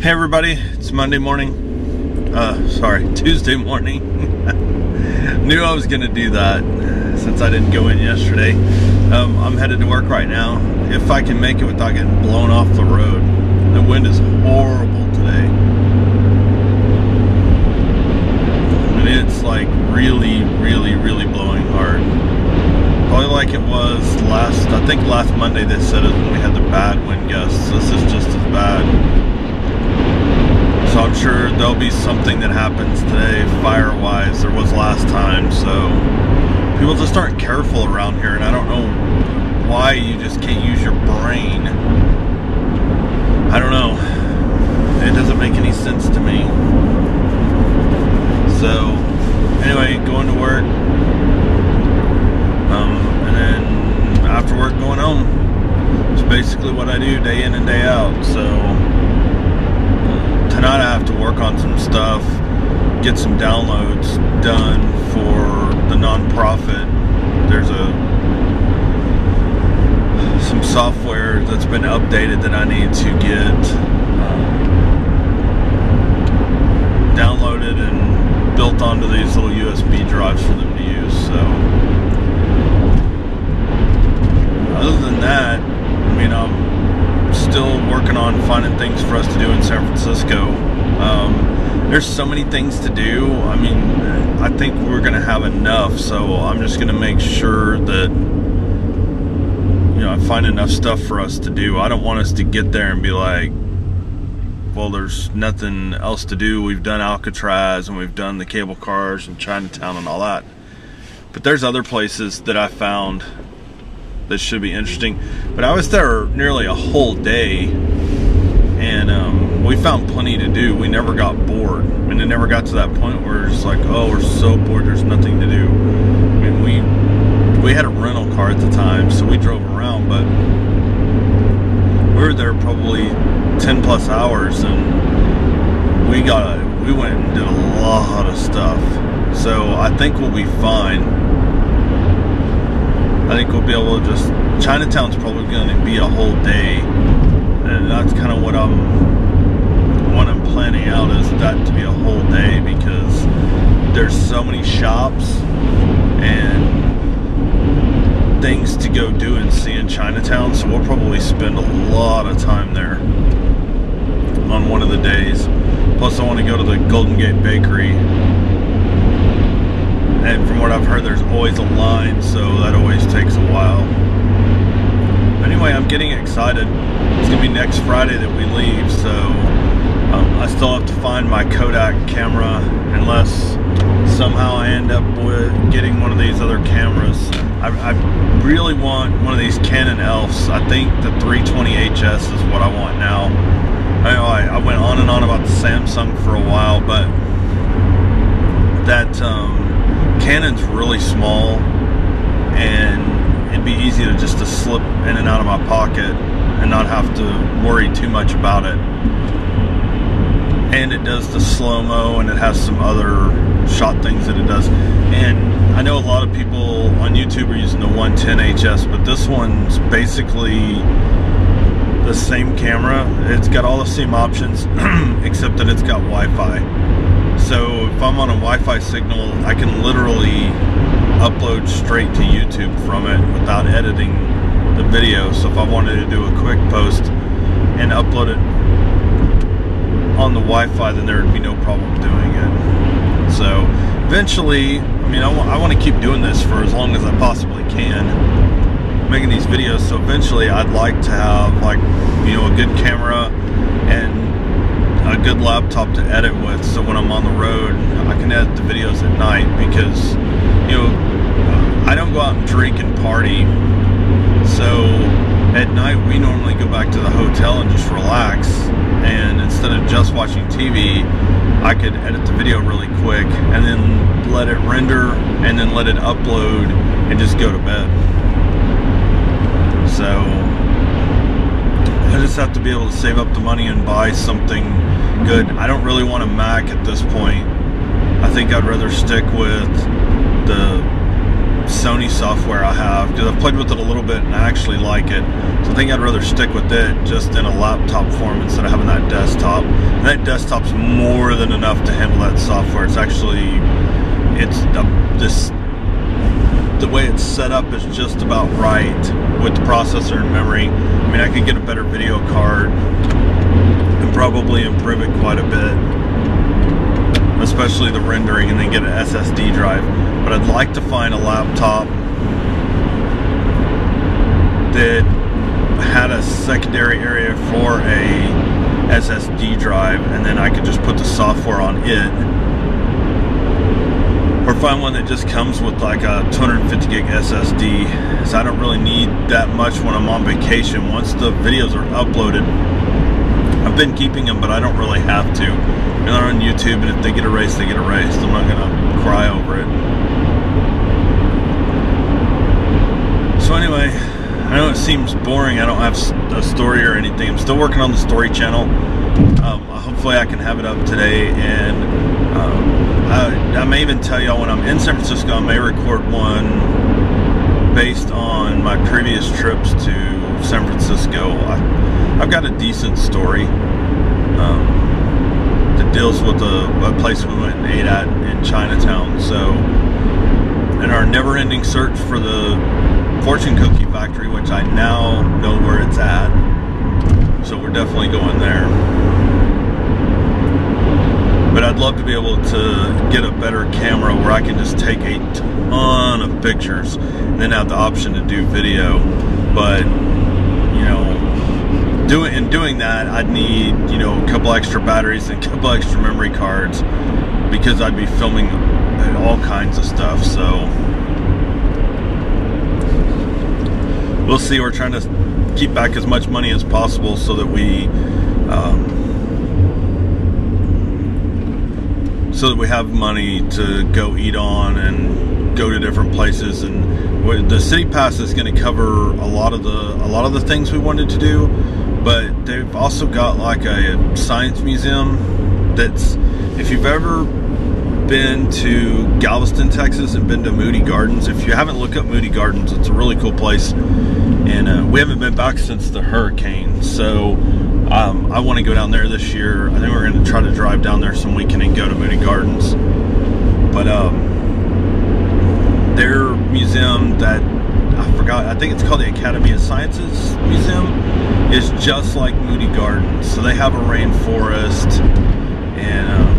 Hey everybody, it's Monday morning. Tuesday morning. Knew I was gonna do that since I didn't go in yesterday. I'm headed to work right now. If I can make it without getting blown off the road. The wind is horrible today. I mean, it's like really blowing hard. Probably like it was I think last Monday they said it when we had the bad wind gusts. This is just as bad. So I'm sure there'll be something that happens today fire-wise there was last time. So people just aren't careful around here, and I don't know why you just can't use your brain. I don't know. It doesn't make any sense to me. So anyway, going to work, and then after work going home. It's basically what I do day in and day out. So tonight I have to work on some stuff, get some downloads done for the nonprofit. There's some software that's been updated that I need to get downloaded and built onto these little USB drives for them to use. So other than that, I mean, I'm still working on finding things for us to do in San Francisco. There's so many things to do. I mean, I think we're gonna have enough, so I'm just gonna make sure that, you know, I find enough stuff for us to do. I don't want us to get there and be like, well, there's nothing else to do. We've done Alcatraz and we've done the cable cars and Chinatown and all that. But there's other places that I found that should be interesting. But I was there nearly a whole day, and we found plenty to do. We never got bored, and it never got to that point where we're just like, oh, we're so bored, there's nothing to do. I mean, we had a rental car at the time, so we drove around, but we were there probably 10 plus hours, and we went and did a lot of stuff. So I think we'll be fine. I think we'll be able to just, Chinatown's probably going to be a whole day, and that's kind of what I'm planning out, is that to be a whole day, because there's so many shops and things to go do and see in Chinatown, so we'll probably spend a lot of time there on one of the days. Plus I want to go to the Golden Gate Bakery, and from what I've heard there's always a line, so that always takes a while. Anyway, I'm getting excited. It's gonna be next Friday that we leave, so I still have to find my Kodak camera, unless somehow I end up with getting one of these other cameras. I really want one of these Canon ELPHs. I think the 320HS is what I want now. I know I went on and on about the Samsung for a while, but that Canon's really small, and it'd be easy to just slip in and out of my pocket and not have to worry too much about it. And it does the slow-mo, and it has some other shot things that it does. And I know a lot of people on YouTube are using the 110HS, but this one's basically the same camera. It's got all the same options except that it's got Wi-Fi. So if I'm on a Wi-Fi signal, I can literally upload straight to YouTube from it without editing the video. So if I wanted to do a quick post and upload it on the Wi-Fi, then there would be no problem doing it. So eventually, I mean, I want to keep doing this for as long as I possibly can, making these videos. So eventually I'd like to have, like, you know, a good camera and a good laptop to edit with, so when I'm on the road I can edit the videos at night, because, you know, I don't go out and drink and party. So at night we normally go back to the hotel and just relax, and instead of just watching TV, I could edit the video really quick and then let it render and then let it upload and just go to bed. So I just have to be able to save up the money and buy something good. I don't really want a Mac at this point. I think I'd rather stick with the Sony software I have, because I've played with it a little bit and I actually like it. So I think I'd rather stick with it just in a laptop form instead of having that desktop. And that desktop's more than enough to handle that software. It's actually, the way it's set up is just about right with the processor and memory. I mean, I could get a better video card and probably improve it quite a bit, especially the rendering, and then get an SSD drive. But I'd like to find a laptop that had a secondary area for a SSD drive, and then I could just put the software on it. Or find one that just comes with like a 250 gig SSD, so I don't really need that much when I'm on vacation. Once the videos are uploaded, I've been keeping them, but I don't really have to. And they're on YouTube, and if they get erased, they get erased. I'm not gonna cry over it. So anyway, I know it seems boring. I don't have a story or anything. I'm still working on the story channel. Hopefully I can have it up today, and I may even tell y'all when I'm in San Francisco, I may record one based on my previous trips to San Francisco. I've got a decent story that deals with a place we went and ate at in Chinatown. So, in our never-ending search for the fortune cookie factory, which I now know where it's at, so we're definitely going there. But I'd love to be able to get a better camera where I can just take a ton of pictures and then have the option to do video. But, you know, in doing that, I'd need, you know, a couple extra batteries and a couple extra memory cards, because I'd be filming all kinds of stuff. So we'll see. We're trying to keep back as much money as possible so that we have money to go eat on and go to different places. And the city pass is going to cover a lot of the things we wanted to do, but they've also got like a science museum that's, if you've ever been to Galveston, Texas, and been to Moody Gardens, if you haven't, looked up Moody Gardens. It's a really cool place, and we haven't been back since the hurricane, so I want to go down there this year. I think we're going to try to drive down there some weekend and go to Moody Gardens. But their museum that I forgot, I think it's called the Academy of Sciences Museum, is just like Moody Gardens. So they have a rainforest, and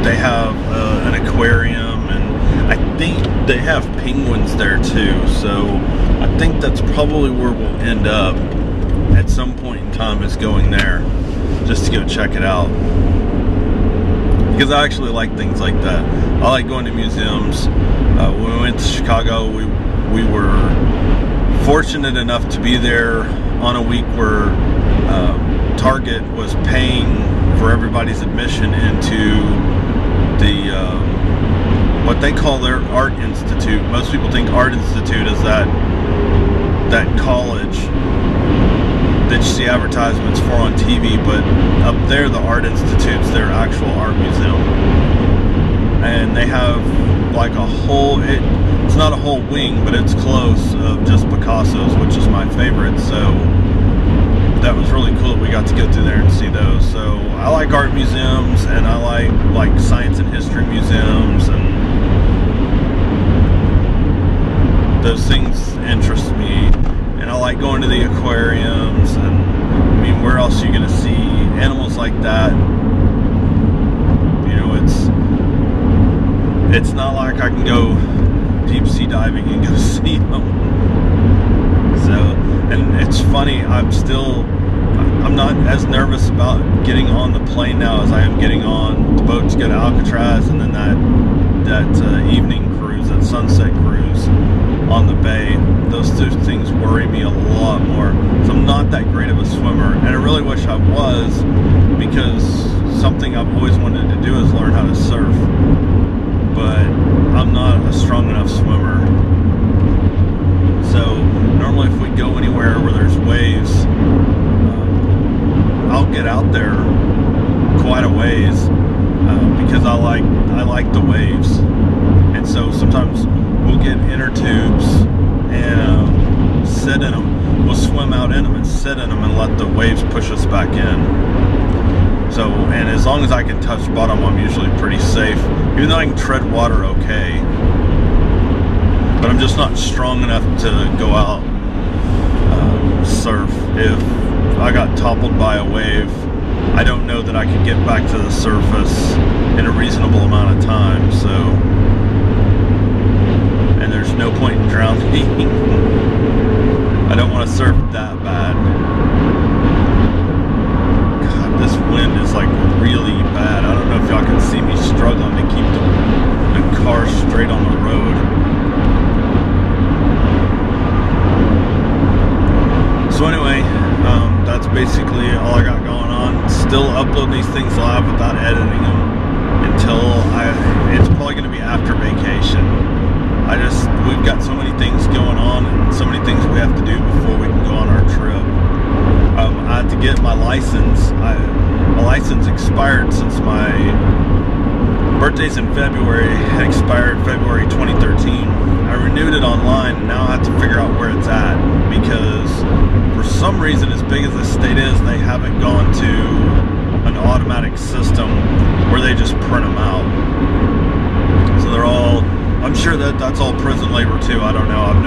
they have an aquarium, and I think they have penguins there too. So I think that's probably where we'll end up at some point in time, is going there just to go check it out, because I actually like things like that. I like going to museums. When we went to Chicago, we were fortunate enough to be there on a week where Target was paying for everybody's admission into the what they call their art institute. Most people think art institute is that college that you see advertisements for on TV, but up there, the art institute's their actual art museum, and they have like a whole, it's not a whole wing, but it's close, of just Picasso's, which is my favorite. So that was really cool that we got to go through there and see those. So I like art museums, and I like science and history museums, and those things interest me. And I like going to the aquariums, and I mean, where else are you going to see animals like that? You know, it's not like I can go deep sea diving and go see them. So, and it's funny, I'm not as nervous about getting on the plane now as I am getting on the boat to go to Alcatraz, and then that evening cruise, that sunset cruise on the bay. Those two things worry me a lot more. So I'm not that great of a swimmer, and I really wish I was, because something I've always wanted to do is learn how to surf, but I'm not a strong enough swimmer. So normally if we go anywhere where there's waves, I'll get out there quite a ways, because I like the waves. And so sometimes we'll get inner tubes and sit in them. We'll swim out in them and sit in them and let the waves push us back in. So, and as long as I can touch bottom, I'm usually pretty safe, even though I can tread water okay. But I'm just not strong enough to go out surf. If I got toppled by a wave, I don't know that I could get back to the surface in a reasonable amount of time. So, and there's no point in drowning. I don't want to surf that bad. God, this wind is like really bad. I don't know if y'all can see me struggling to keep the car straight on the road. So anyway, that's basically all I got going on. Still uploading these things live without editing them until it's probably going to be after vacation. We've got so many things going on and so many things we have to do before we can go on our trip. I had to get my license. My license expired since my birthday's in February. It expired February 2013. I renewed it online, and now I have to figure out where it's at, because for some reason, as big as this state is, they haven't gone to an automatic system where they just print them out. So they're all, I'm sure that's all prison labor too. I don't know. I've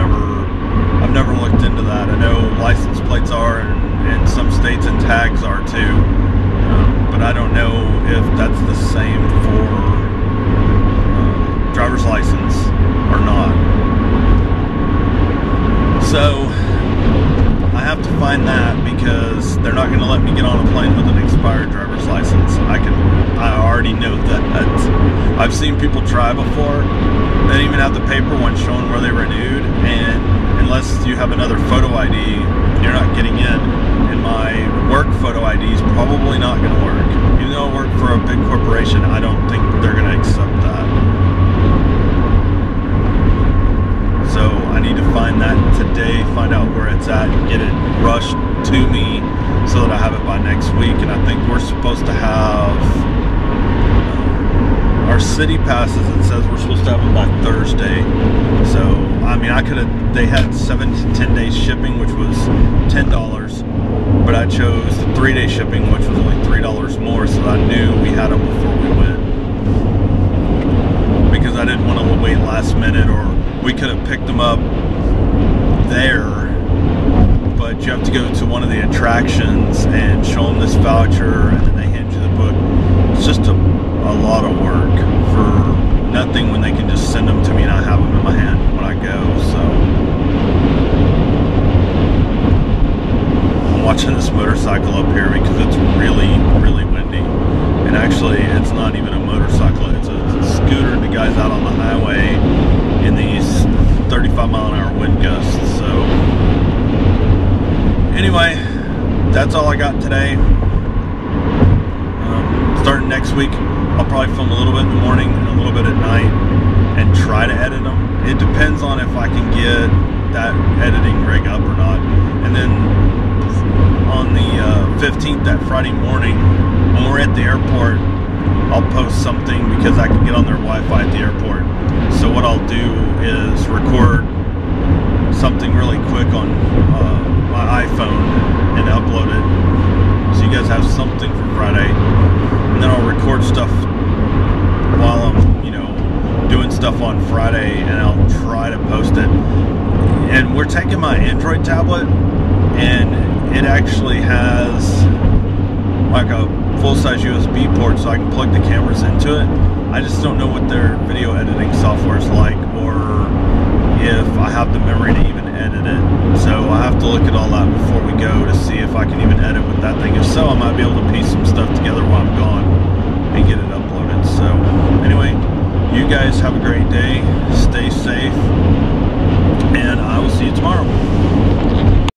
never looked into that. I know license plates are, and some states and tags are too, but I don't know if that's the same for driver's license or not. So I have to find that, because they're not going to let me get on a plane with an expired driver's license. I already know that. I've seen people try before. They don't even have the paper one showing where they renewed, and unless you have another photo ID, you're not getting in. And my work photo ID is probably not going to work. Even though I work for a big corporation, I don't think they're going to accept that. So I need to find that today, find out where it's at, and get it rushed to me so that I have it by next week. And I think we're supposed to have our city passes. It says we're supposed to have them by Thursday. So I mean, they had 7 to 10 days shipping, which was $10, but I chose the 3-day shipping, which was only $3 more, so I knew we had them before we went, because I didn't want to wait last minute. Or we could have picked them up there, but you have to go to one of the attractions and show them this voucher, and then they hand you the book. It's just a lot of work for nothing when they can just send them to me and I have them in my hand when I go. So I'm watching this motorcycle up here because it's really, really windy. And actually, it's not even a motorcycle, it's a scooter. The guy's out on the highway in these 35-mile-an-hour wind gusts. So anyway, that's all I got today. Starting next week, I'll probably film a little bit in the morning and a little bit at night and try to edit them. It depends on if I can get that editing rig up or not. And then on the 15th, that Friday morning, when we're at the airport, I'll post something, because I can get on their Wi-Fi at the airport. So what I'll do is record something really quick on my iPhone and upload it, so you guys have something for Friday. And then I'll record stuff while I'm, doing stuff on Friday, and I'll try to post it. And we're taking my Android tablet, and it actually has like a full-size USB port, so I can plug the cameras into it. I just don't know what their video editing software is like, or if I have the memory to even edit it. So I have to look at all that before we go to see if I can even edit with that thing. If so, I might be able to piece some stuff together while I'm gone and get it uploaded. So anyway, you guys have a great day, stay safe, and I will see you tomorrow.